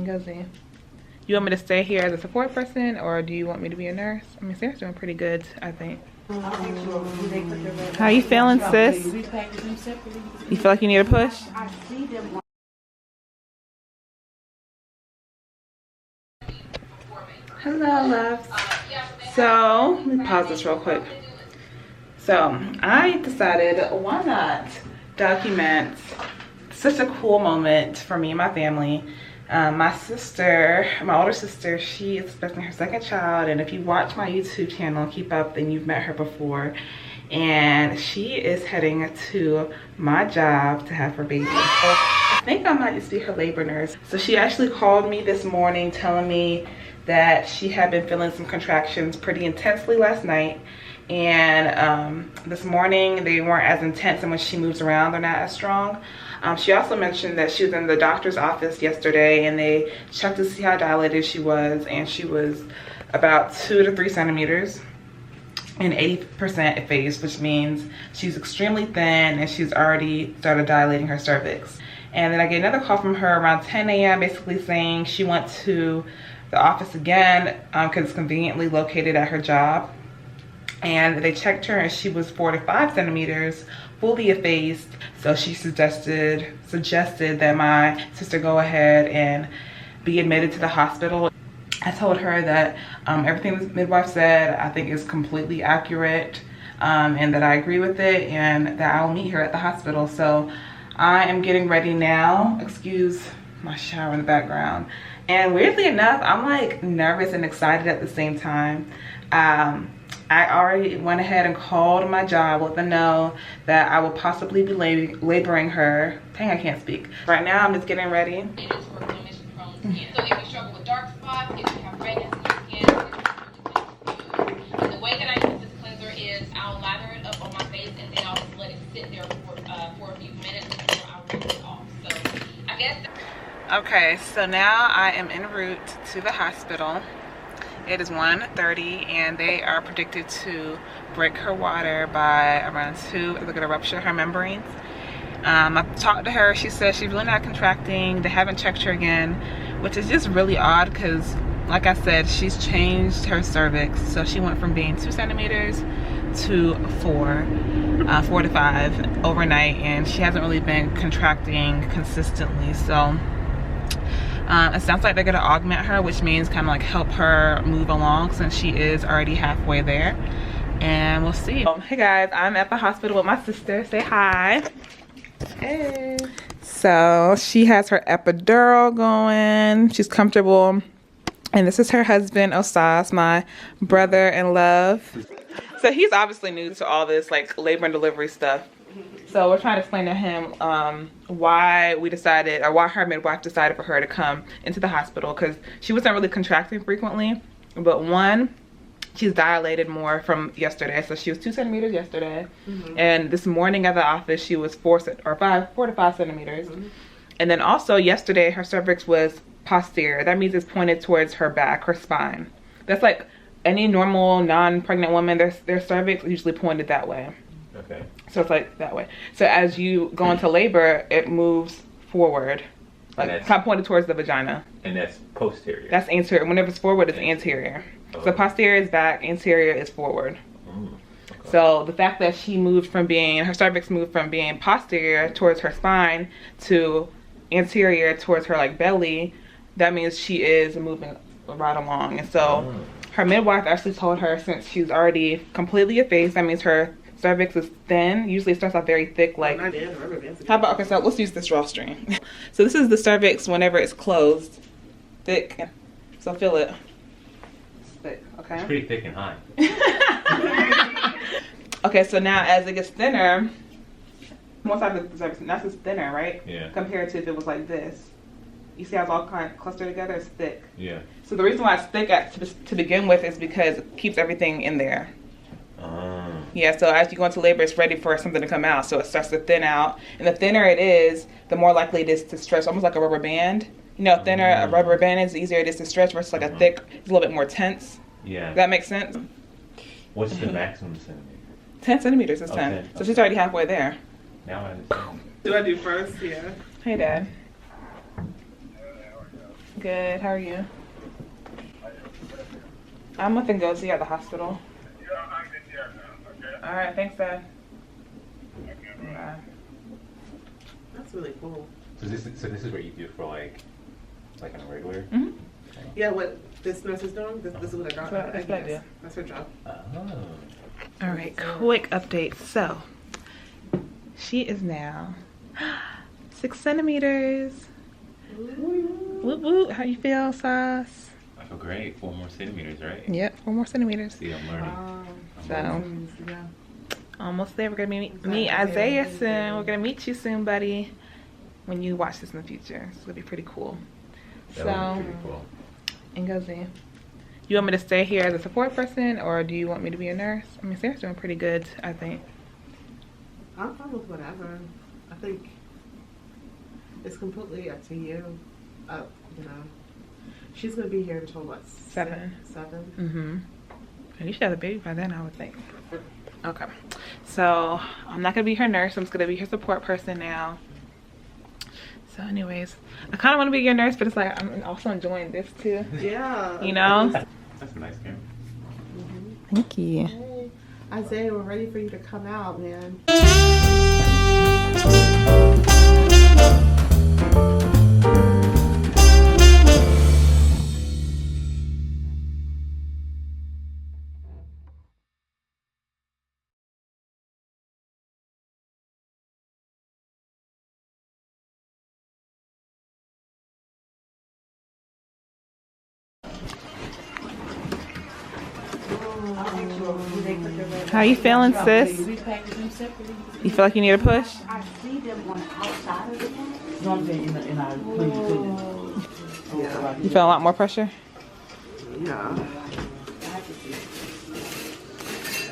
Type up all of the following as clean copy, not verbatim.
Ngozi. You want me to stay here as a support person, or do you want me to be a nurse? I mean, Sarah's doing pretty good, I think. How you feeling, sis? You feel like you need a push? Hello, loves. So, let me pause this real quick. So, I decided, why not document such a cool moment for me and my family. My sister, my older sister, she is expecting her second child, and if you watch my YouTube channel, keep up, then you've met her before. And she is heading to my job to have her baby. So I think I might just be her labor nurse. So she actually called me this morning telling me that she had been feeling some contractions pretty intensely last night. And this morning they weren't as intense, and when she moves around, they're not as strong. She also mentioned that she was in the doctor's office yesterday and they checked to see how dilated she was, and she was about 2 to 3 centimeters and 80% effaced, which means she's extremely thin and she's already started dilating her cervix. And then I get another call from her around 10 a.m. basically saying she went to the office again because it's conveniently located at her job. And they checked her and she was 4 to 5 centimeters fully effaced. So she suggested that my sister go ahead and be admitted to the hospital. I told her that everything the midwife said I think is completely accurate, and that I agree with it, and that I'll meet her at the hospital. So I am getting ready now. Excuse my shower in the background. And weirdly enough, I'm like nervous and excited at the same time. I already went ahead and called my job, let them know that I will possibly be laboring her. Dang, I can't speak. Right now, I'm just getting ready. It is for inflammation-prone skin. So if you struggle with dark spots, if you have redness in your skin, and the way that I use this cleanser is I'll lather it up on my face and then I'll just let it sit there for a few minutes before I rinse it off. So I guess. Okay, so now I am en route to the hospital. It is 1:30 and they are predicted to break her water by around 2. They're going to rupture her membranes. I talked to her. She said she's really not contracting. They haven't checked her again, which is just really odd because, like I said, she's changed her cervix. So she went from being 2 centimeters to 4 to 5 overnight, and she hasn't really been contracting consistently. So it sounds like they're gonna augment her, which means kind of like help her move along since she is already halfway there. And we'll see. Hey guys, I'm at the hospital with my sister. Say hi. Hey. So she has her epidural going. She's comfortable. And this is her husband, Osas, my brother in love. So he's obviously new to all this like labor and delivery stuff. So we're trying to explain to him why we decided, or why her midwife decided for her to come into the hospital, because she wasn't really contracting frequently. But one, she's dilated more from yesterday. So she was 2 centimeters yesterday, and this morning at the office she was 4 to 5 centimeters. And then also yesterday her cervix was posterior. That means it's pointed towards her back, her spine. That's like any normal non-pregnant woman, their cervix is usually pointed that way. Okay. So it's like that way. So as you go into labor, it moves forward, like kind of pointed towards the vagina. And that's posterior. That's anterior. Whenever it's forward, it's anterior. Oh. So posterior is back, anterior is forward. Okay. So the fact that she moved from being, her cervix moved from being posterior towards her spine to anterior towards her like belly, that means she is moving right along. And so her midwife actually told her, since she's already completely effaced, that means her cervix is thin. Usually it starts off very thick, like, how about, okay, so let's use this drawstring. So this is the cervix whenever it's closed, thick. So feel it. It's thick, okay? It's pretty thick and high. Okay, so now as it gets thinner, one side of the cervix, that's just thinner, right? Yeah. Compared to if it was like this. You see how it's all kind of clustered together? It's thick. Yeah. So the reason why it's thick to begin with is because it keeps everything in there. Yeah, so as you go into labor, it's ready for something to come out. So it starts to thin out. And the thinner it is, the more likely it is to stretch, almost like a rubber band. You know, thinner a rubber band is, the easier it is to stretch, versus like a thick, it's a little bit more tense. Yeah. Does that make sense? What's the maximum centimeter? 10 centimeters is 10. Okay. So she's already halfway there. Now I understand. Do I do first? Yeah. Hey, Dad. Good. How are you? I'm with Ngozi at the hospital. All right. Thanks, Dad. Bye. That's really cool. So this is what you do for like on a regular? Mm-hmm. Yeah, what this nurse is doing, this is what I got. That's what I do. That's her job. Oh. All right. Quick update. So she is now 6 centimeters. Whoop whoop. How you feel, Sauce? I feel great. 4 more centimeters, right? Yep, 4 more centimeters. See, I'm learning. So Yeah. almost there. We're gonna meet Isaiah soon. We're gonna meet you soon, buddy. When you watch this in the future, it's gonna be pretty cool. That would be pretty cool. Ngozi, you want me to stay here as a support person, or do you want me to be a nurse? I mean, Sarah's doing pretty good, I think. I'm fine with whatever. I think it's completely up to you. You know, she's gonna be here until what? 7. 7. Mm-hmm. And you should have a baby by then, I would think. Okay. So I'm not gonna be her nurse. I'm just gonna be her support person now. So anyways, I kind of want to be your nurse, but it's like I'm also enjoying this too. Yeah. You know? That's a nice game. Thank you. Hey, Isaiah, we're ready for you to come out, man. How you feeling, sis? You feel like you need a push? I see them on the outside of the tent. No, I'm saying in our Yeah. You feel a lot more pressure? Yeah.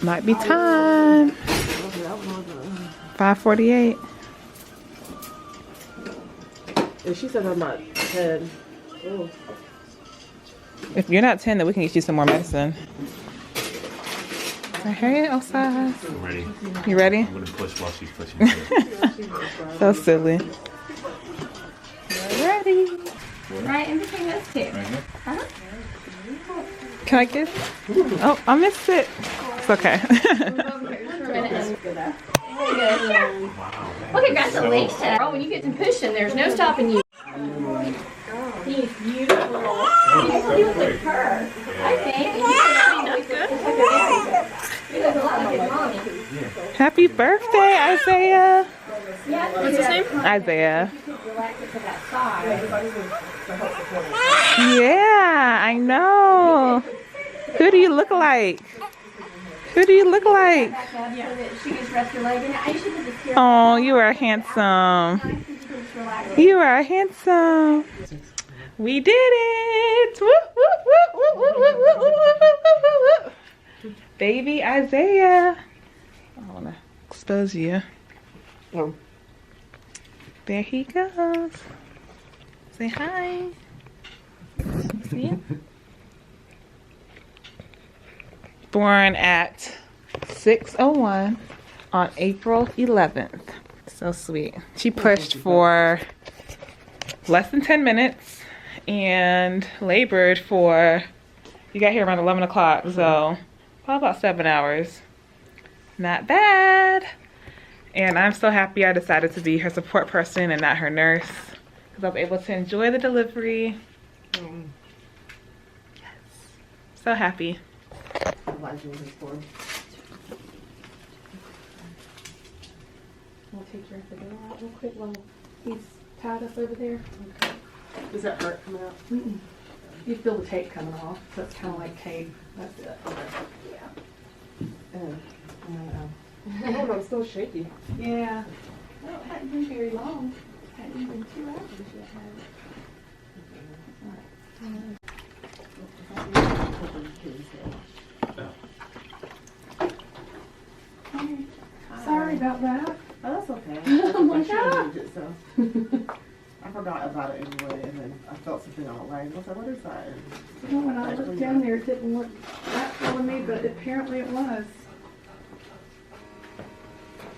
Might be time. 5:48. And she said I'm at 10. Oh. If you're not 10, then we can get you some more medicine. Hey, Elsa. I'm ready. You ready? I'm gonna push while she's pushing. So silly. You're ready. Right in between those two. Right here? Can I kiss? Oh, I missed it. It's okay. Well, congratulations. Oh, when you get to pushing, there's no stopping you. He's beautiful. You look like her. I think. You look a lot like your mommy. Happy birthday, Isaiah. What's his name? Isaiah. Relax it to that side. Yeah, I know. Who do you look like? Who do you look like? Back up so that she can just rest your leg in it. I usually put the steer. Oh, you are handsome. Nice, so you can just relax it. You are handsome. We did it. Woo, woo, woo, woo, woo, woo, woo, woo, woo, woo, woo. Baby Isaiah. I want to expose you. Oh. There he goes. Say hi. See ya. Born at 6:01 on April 11th. So sweet. She pushed for less than 10 minutes and labored for, you got here around 11 o'clock, so probably about 7 hours. Not bad. And I'm so happy I decided to be her support person and not her nurse, because I was able to enjoy the delivery. Yes. So happy. We'll take your other door out real quick while he's tied up over there. Does that hurt coming out? You feel the tape coming off, so it's kind of like tape. That's it. Oh, no, I'm still shaky. Yeah. Well, it hadn't been very long. It hadn't even been 2 hours yet. Sorry about that. Oh, that's okay. Oh my I should've God. moved it, so. I forgot about it anyway, and then I felt something on my leg. I was like, what is that? You know, when I looked down there, it didn't look that for me, but apparently it was.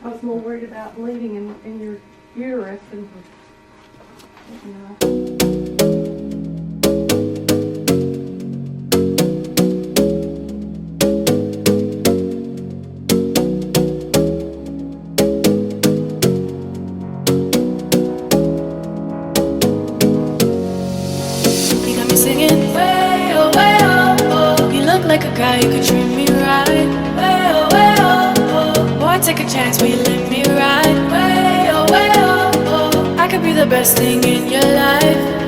I was more worried about bleeding in your uterus and, you know. how you could treat me right. Way oh, way oh, oh. Boy, take a chance, will you let me ride? Way oh, way oh, oh. I could be the best thing in your life.